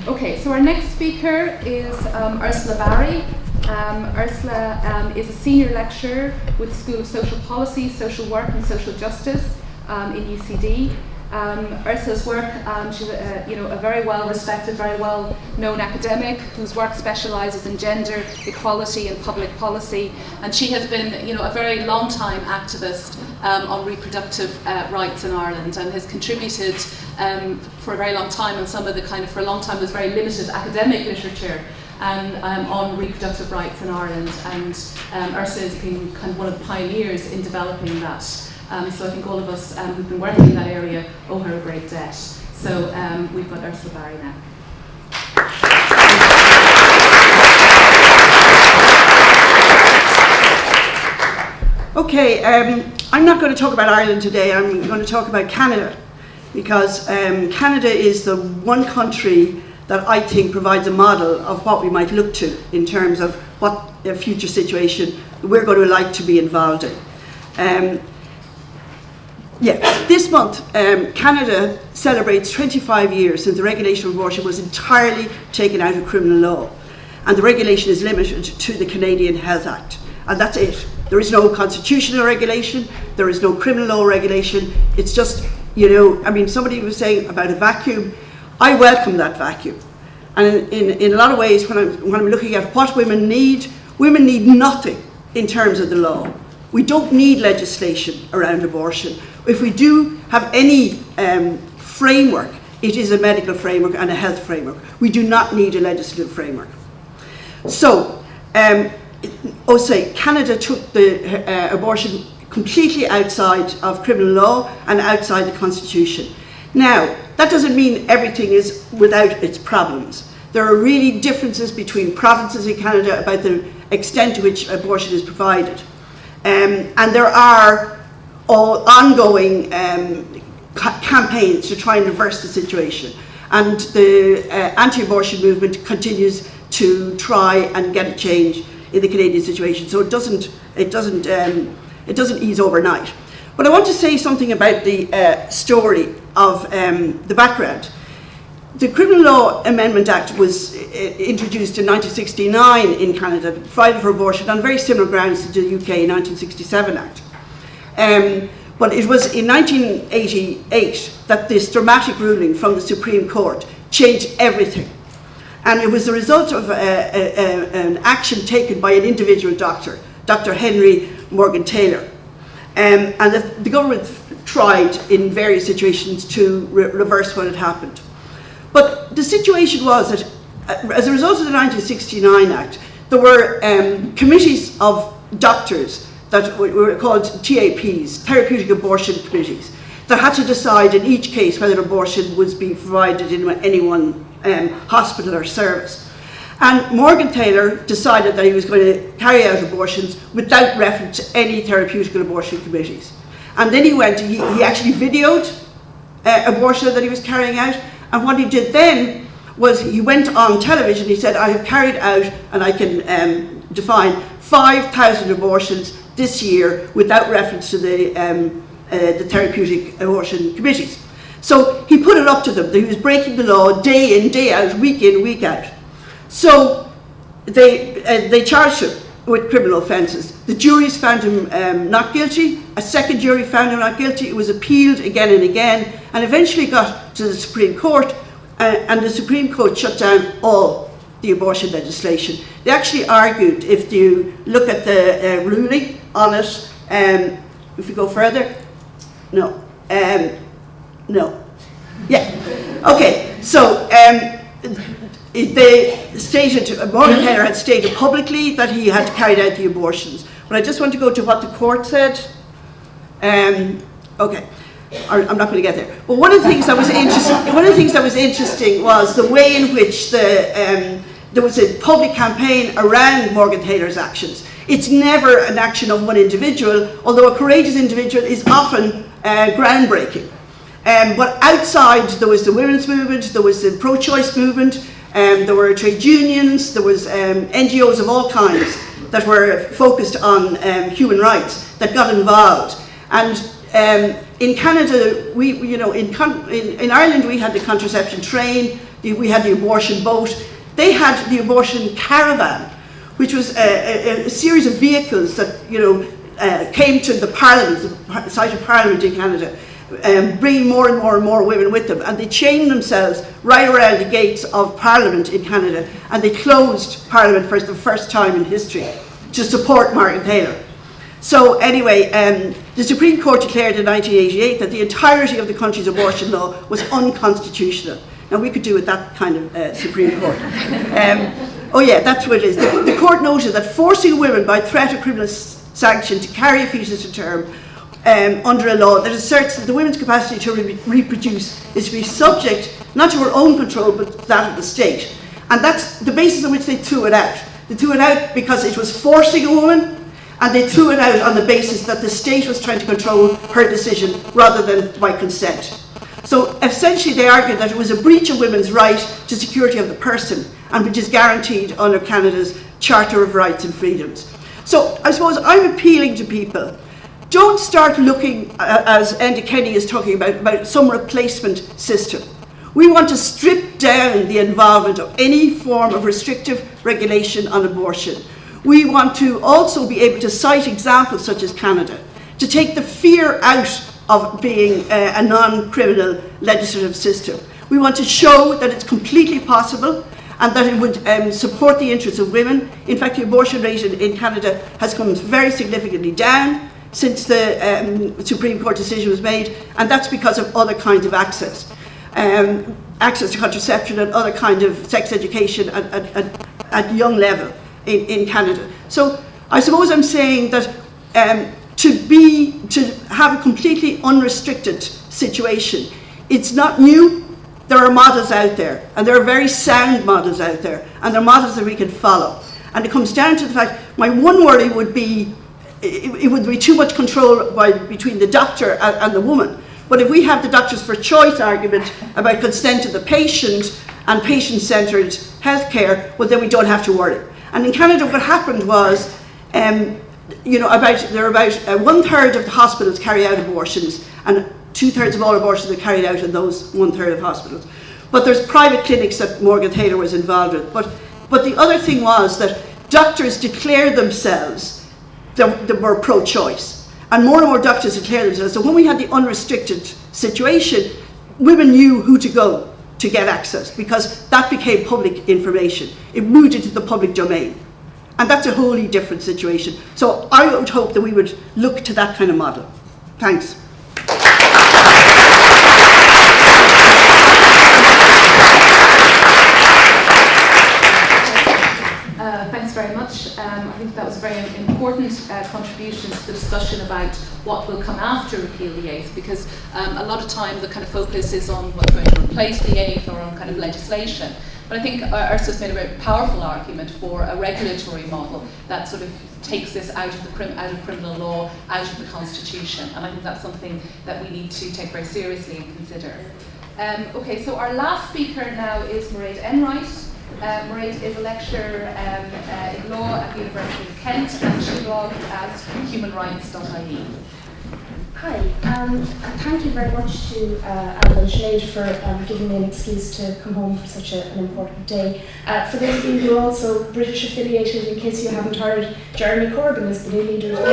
Okay, so our next speaker is Ursula Barry. Ursula is a senior lecturer with the School of Social Policy, Social Work and Social Justice in UCD. Ursula's work, she's a very well-respected, very well-known academic whose work specialises in gender equality and public policy, and she has been a very long-time activist on reproductive rights in Ireland, and has contributed for a very long time on some of the for a long time there's very limited academic literature on reproductive rights in Ireland, and Ursula has been one of the pioneers in developing that. So I think all of us who've been working in that area owe her a great debt. So we've got Ursula Barry now. Okay, I'm not going to talk about Ireland today. I'm going to talk about Canada, because Canada is the one country that I think provides a model of what we might look to in terms of what a future situation we're going to like to be involved in. This month, Canada celebrates 25 years since the regulation of abortion was entirely taken out of criminal law, and the regulation is limited to the Canadian Health Act, and that's it. There is no constitutional regulation, there is no criminal law regulation. It's just, somebody was saying about a vacuum. I welcome that vacuum, and in a lot of ways, when I'm looking at what women need nothing in terms of the law. We don't need legislation around abortion. If we do have any framework, it is a medical framework and a health framework. We do not need a legislative framework. So, Canada took the abortion completely outside of criminal law and outside the Constitution. Now, that doesn't mean everything is without its problems. There are really differences between provinces in Canada about the extent to which abortion is provided. And there are ongoing campaigns to try and reverse the situation. And the anti-abortion movement continues to try and get a change in the Canadian situation. So it doesn't ease overnight. But I want to say something about the story of the background. The Criminal Law Amendment Act was introduced in 1969 in Canada, provided for abortion on very similar grounds to the UK 1967 Act. But it was in 1988 that this dramatic ruling from the Supreme Court changed everything. And it was the result of an action taken by an individual doctor, Dr Henry Morgan Taylor. And the government tried in various situations to reverse what had happened. But the situation was that as a result of the 1969 Act, there were committees of doctors that were called TAPs, Therapeutic Abortion Committees, that had to decide in each case whether abortion was being provided in any one hospital or service. And Morgan Taylor decided that he was going to carry out abortions without reference to any therapeutic abortion committees. And then he actually videoed abortion that he was carrying out. And what he did then was he went on television. He said, I have carried out, and I can define 5,000 abortions this year without reference to the therapeutic abortion committees. So he put it up to them that he was breaking the law day in, day out, week in, week out. So they charged him with criminal offences. The juries found him not guilty. A second jury found him not guilty. It was appealed again and again, and eventually got to the Supreme Court, and the Supreme Court shut down all the abortion legislation. They actually argued, if you look at the ruling on it, if we go further, no, yeah, okay, so they stated, Morgan Taylor had stated publicly that he had carried out the abortions. But I just want to go to what the court said. Okay, I'm not going to get there. But one of the things that was interesting was the way in which there was a public campaign around Morgan Taylor's actions. It's never an action of one individual, although a courageous individual is often groundbreaking. But outside, there was the women's movement, there was the pro-choice movement, there were trade unions, there was NGOs of all kinds that were focused on human rights that got involved. And in Canada, in Ireland, we had the contraception train. we had the abortion boat. They had the abortion caravan, which was a series of vehicles that, you know, came to the Parliament, the site of Parliament in Canada, bringing more and more and more women with them. And they chained themselves right around the gates of Parliament in Canada, and they closed Parliament for the first time in history to support Margaret Taylor. So anyway, the Supreme Court declared in 1988 that the entirety of the country's abortion law was unconstitutional. Now we could do with that kind of Supreme Court. Oh yeah, that's what it is. The court noted that forcing women by threat of criminal sanction to carry a fetus to term under a law that asserts that the woman's capacity to reproduce is to be subject not to her own control but that of the state. And that's the basis on which they threw it out. They threw it out because it was forcing a woman, and they threw it out on the basis that the state was trying to control her decision rather than by consent. So essentially they argued that it was a breach of women's right to security of the person, and which is guaranteed under Canada's Charter of Rights and Freedoms. So I suppose I'm appealing to people, don't start looking, as Enda Kenny is talking about some replacement system. We want to strip down the involvement of any form of restrictive regulation on abortion. We want to also be able to cite examples such as Canada, to take the fear out of being a non-criminal legislative system. We want to show that it's completely possible and that it would support the interests of women. In fact, the abortion rate in Canada has come very significantly down since the Supreme Court decision was made, and that's because of other kinds of access. Access to contraception and other kinds of sex education at young level in Canada. So I suppose I'm saying that to have a completely unrestricted situation, it's not new. There are models out there, and there are very sound models out there, and there are models that we can follow. And it comes down to the fact, my one worry would be, it would be too much control between the doctor and the woman. But if we have the doctors for choice argument about consent of the patient and patient-centred healthcare, well then we don't have to worry. And in Canada what happened was, you know, about 1/3 of the hospitals carry out abortions, and 2/3 of all abortions are carried out in those 1/3 of hospitals. But there's private clinics that Morgan Taylor was involved with. But the other thing was that doctors declared themselves that they were pro-choice. And more doctors declared themselves. So when we had the unrestricted situation, women knew who to go to get access, because that became public information. It moved into the public domain. And that's a wholly different situation. So I would hope that we would look to that kind of model. Thanks. Thanks very much. I think that was a very important contribution to the discussion about what will come after Repeal the 8th, because a lot of time the kind of focus is on what's going to replace the 8th or on kind of legislation. But I think Ursula's made a very powerful argument for a regulatory model that sort of takes this out of criminal law, out of the Constitution, and I think that's something that we need to take very seriously and consider. Okay, so our last speaker now is Mairead Enright. Mairead is a lecturer in law at the University of Kent, and she blogs at humanrights.ie. Hi, thank you very much to Alan and Sinead for giving me an excuse to come home for such an important day. For those of you who are also British affiliated, in case you haven't heard, Jeremy Corbyn is the new leader of the